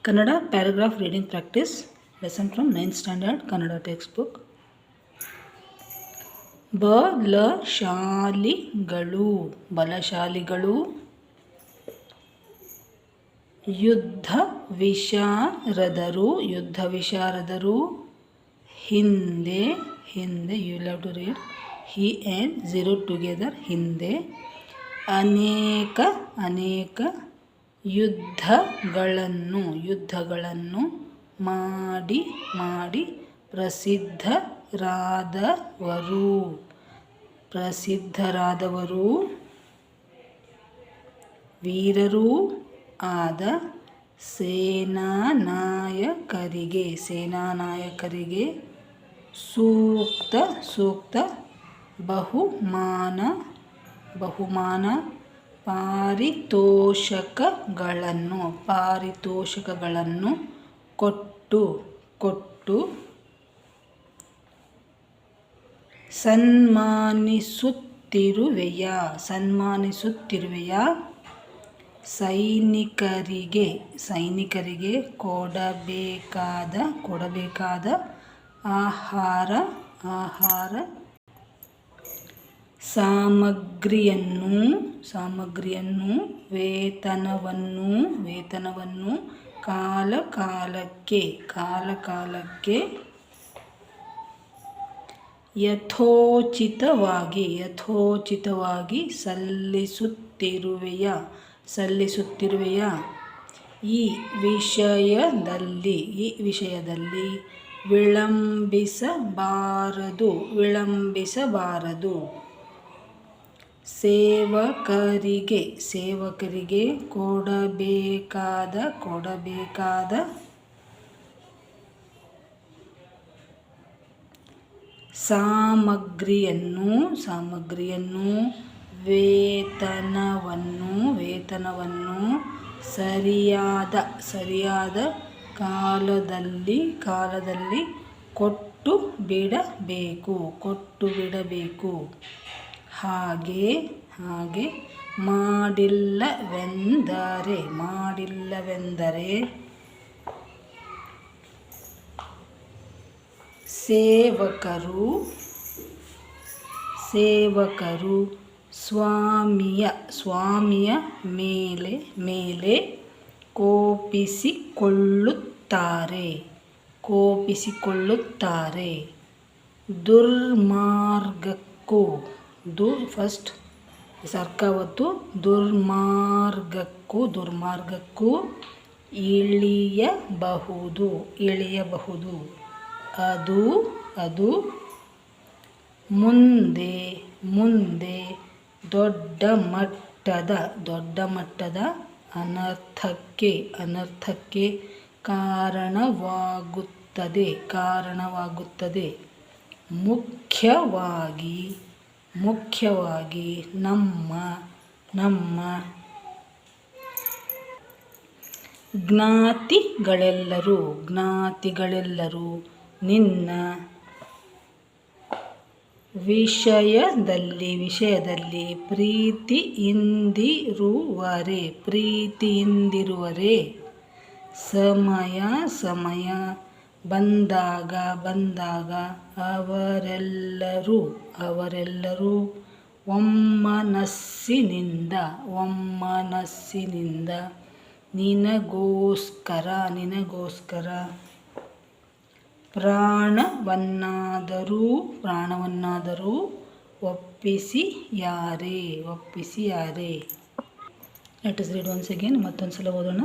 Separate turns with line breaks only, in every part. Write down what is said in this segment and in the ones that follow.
Kannada paragraph reading practice lesson from 9th standard Kannada textbook. ಬಲಶಾಲಿಗಳು ಯುದ್ಧ ವಿಶಾರದರು ಹಿಂದೆ you will have to read he and zero together ಹಿಂದೆ ಅನೇಕ ಯುದ್ಧಗಳನ್ನು ಮಾಡಿ ಪ್ರಸಿದ್ಧರಾದವರು ವೀರರೂ ಆದ ಸೇನಾನಾಯಕರಿಗೆ ಸೂಕ್ತ ಬಹುಮಾನ ಪಾರಿತೋಷಕಗಳನ್ನು ಕೊಟ್ಟು ಸನ್ಮಾನಿಸುತ್ತಿರುವೆಯ ಸೈನಿಕರಿಗೆ ಕೊಡಬೇಕಾದ ಆಹಾರ ಸಾಮಗ್ರಿಯನ್ನು ವೇತನವನ್ನು ಕಾಲಕಾಲಕ್ಕೆ ಯಥೋಚಿತವಾಗಿ ಸಲ್ಲಿಸುತ್ತಿರುವೆಯ ಈ ವಿಷಯದಲ್ಲಿ ವಿಳಂಬಿಸಬಾರದು. ಸೇವಕರಿಗೆ ಕೊಡಬೇಕಾದ ಸಾಮಗ್ರಿಯನ್ನು ವೇತನವನ್ನು ಸರಿಯಾದ ಕಾಲದಲ್ಲಿ ಕೊಟ್ಟು ಬಿಡಬೇಕು. ಹಾಗೆ ಮಾಡಿಲ್ಲವೆಂದರೆ ಸೇವಕರು ಸ್ವಾಮಿಯ ಮೇಲೆ ಕೋಪಿಸಿಕೊಳ್ಳುತ್ತಾರೆ. ದುರ್ಮಾರ್ಗಕ್ಕೂ ಇಳಿಯಬಹುದು. ಅದು ಮುಂದೆ ದೊಡ್ಡ ಮಟ್ಟದ ಅನರ್ಥಕ್ಕೆ ಕಾರಣವಾಗುತ್ತದೆ. ಮುಖ್ಯವಾಗಿ ನಮ್ಮ ಜ್ಞಾತಿಗಳೆಲ್ಲರೂ ನಿನ್ನ ವಿಷಯದಲ್ಲಿ ಪ್ರೀತಿಯಿಂದಿರುವರೆ ಸಮಯ ಬಂದಾಗ ಅವರೆಲ್ಲರೂ ಒಮ್ಮನಸ್ಸಿನಿಂದ ನಿನಗೋಸ್ಕರ ಪ್ರಾಣವನ್ನಾದರೂ ಒಪ್ಪಿಸಿಯಾರೆ. Let us read once again. ಮತ್ತೊಂದು ಸಲ ಓದೋಣ.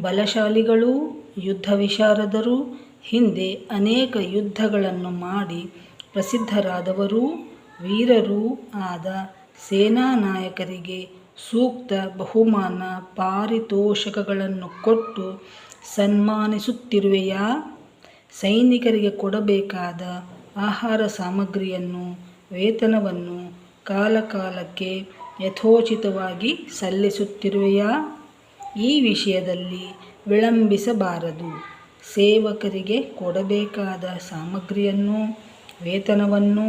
ಬಲಶಾಲಿಗಳು ಯುದ್ಧ ವಿಶಾರದರು ಹಿಂದೆ ಅನೇಕ ಯುದ್ಧಗಳನ್ನು ಮಾಡಿ ಪ್ರಸಿದ್ಧರಾದವರು ವೀರರೂ ಆದ ಸೇನಾನಾಯಕರಿಗೆ ಸೂಕ್ತ ಬಹುಮಾನ ಪಾರಿತೋಷಕಗಳನ್ನು ಕೊಟ್ಟು ಸನ್ಮಾನಿಸುತ್ತಿರುವೆಯ ಸೈನಿಕರಿಗೆ ಕೊಡಬೇಕಾದ ಆಹಾರ ಸಾಮಗ್ರಿಯನ್ನು ವೇತನವನ್ನು ಕಾಲಕಾಲಕ್ಕೆ ಯಥೋಚಿತವಾಗಿ ಸಲ್ಲಿಸುತ್ತಿರುವೆಯ ಈ ವಿಷಯದಲ್ಲಿ ವಿಳಂಬಿಸಬಾರದು. ಸೇವಕರಿಗೆ ಕೊಡಬೇಕಾದ ಸಾಮಗ್ರಿಯನ್ನು ವೇತನವನ್ನು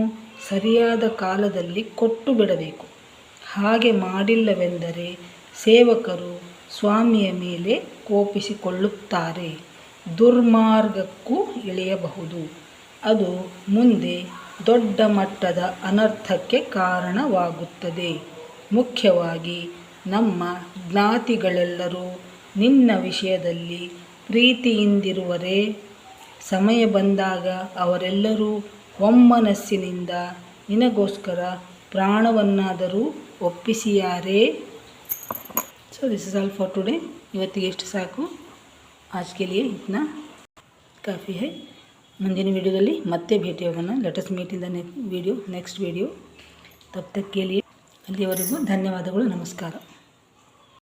ಸರಿಯಾದ ಕಾಲದಲ್ಲಿ ಕೊಟ್ಟು ಬಿಡಬೇಕು. ಹಾಗೆ ಮಾಡಿಲ್ಲವೆಂದರೆ ಸೇವಕರು ಸ್ವಾಮಿಯ ಮೇಲೆ ಕೋಪಿಸಿಕೊಳ್ಳುತ್ತಾರೆ. ದುರ್ಮಾರ್ಗಕ್ಕೂ ಇಳಿಯಬಹುದು. ಅದು ಮುಂದೆ ದೊಡ್ಡ ಮಟ್ಟದ ಅನರ್ಥಕ್ಕೆ ಕಾರಣವಾಗುತ್ತದೆ. ಮುಖ್ಯವಾಗಿ ನಮ್ಮ ಜ್ಞಾತಿಗಳೆಲ್ಲರೂ ನಿನ್ನ ವಿಷಯದಲ್ಲಿ ಪ್ರೀತಿಯಿಂದಿರುವರೇ? ಸಮಯ ಬಂದಾಗ ಅವರೆಲ್ಲರೂ ಒಮ್ಮನಸ್ಸಿನಿಂದ ನಿನಗೋಸ್ಕರ ಪ್ರಾಣವನ್ನಾದರೂ ಒಪ್ಪಿಸಿಯಾರೇ? So this is all for today. ಇವತ್ತಿಗೆ ಎಷ್ಟು ಸಾಕು. आज के लिए इतना काफ़ी है. ಮುಂದಿನ ವಿಡಿಯೋದಲ್ಲಿ ಮತ್ತೆ ಭೇಟಿಯಾಗೋಣ. Let us meet in the next video. ತಬ್ ತಕ್ ಕೆ ಲಿಯೆ ಅಲ್ಲಿಯವರೆಗೂ ಧನ್ಯವಾದಗಳು. ನಮಸ್ಕಾರ.